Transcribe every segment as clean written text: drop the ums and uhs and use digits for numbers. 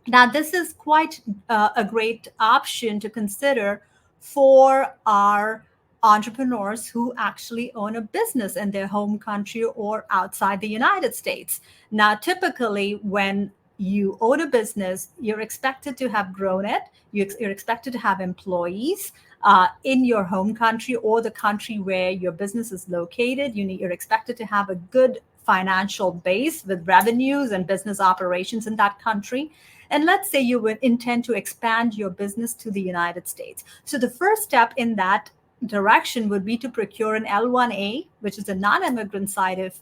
Now, this is quite a great option to consider for our entrepreneurs who actually own a business in their home country or outside the United States. Now, typically, when you own a business, you're expected to have grown it, you're expected to have employees. In your home country or the country where your business is located, you're expected to have a good financial base with revenues and business operations in that country. And let's say you would intend to expand your business to the United States. So the first step in that direction would be to procure an L1A, which is a non-immigrant side of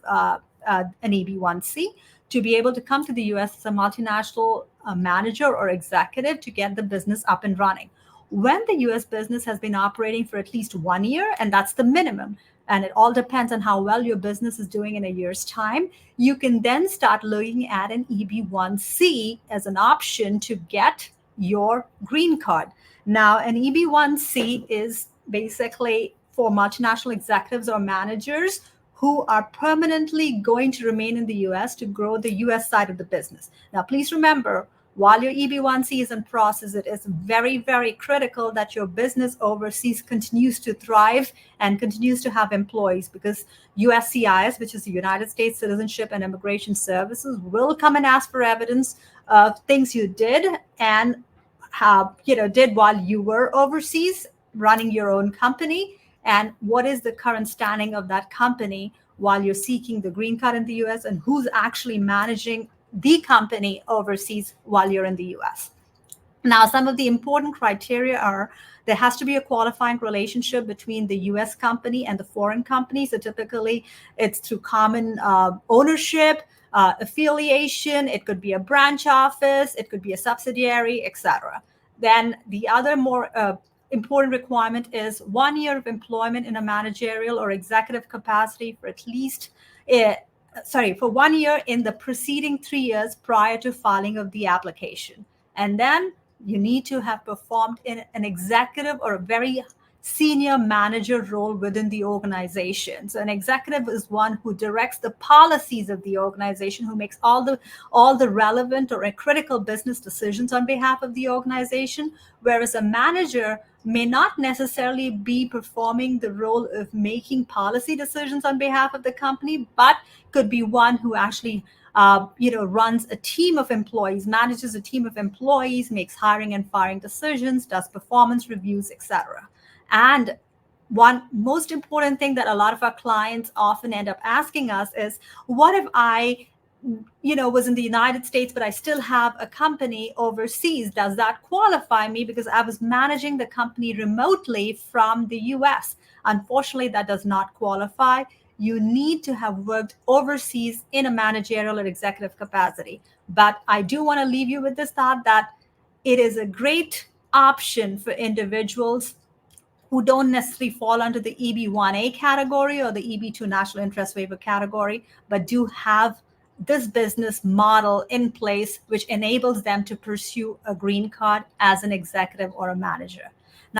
an EB-1C, to be able to come to the US as a multinational manager or executive to get the business up and running. When the US business has been operating for at least 1 year, and that's the minimum, and it all depends on how well your business is doing in a year's time, you can then start looking at an EB-1C as an option to get your green card. Now, an EB-1C is basically for multinational executives or managers who are permanently going to remain in the US to grow the US side of the business. Now, please remember, while your EB-1C is in process, it is very, very critical that your business overseas continues to thrive and continues to have employees, because USCIS, which is the United States Citizenship and Immigration Services, will come and ask for evidence of things you did and did while you were overseas running your own company, and what is the current standing of that company while you're seeking the green card in the US, and who's actually managing the company overseas while you're in the US. Now, some of the important criteria are there has to be a qualifying relationship between the US company and the foreign company. So typically it's through common ownership, affiliation, it could be a branch office, it could be a subsidiary, etc. Then the other more important requirement is 1 year of employment in a managerial or executive capacity for at least for 1 year in the preceding 3 years prior to filing of the application. And then you need to have performed in an executive or a very senior manager role within the organization. So an executive is one who directs the policies of the organization, who makes all the relevant or critical business decisions on behalf of the organization, whereas a manager may not necessarily be performing the role of making policy decisions on behalf of the company, but could be one who actually runs a team of employees, manages a team of employees, makes hiring and firing decisions, does performance reviews, etc. And one most important thing that a lot of our clients often end up asking us is, what if I was in the United States, but I still have a company overseas? Does that qualify me because I was managing the company remotely from the US? Unfortunately, that does not qualify. You need to have worked overseas in a managerial or executive capacity. But I do want to leave you with this thought that it is a great option for individuals who don't necessarily fall under the EB-1A category or the EB-2 National Interest Waiver category, but do have this business model in place, which enables them to pursue a green card as an executive or a manager.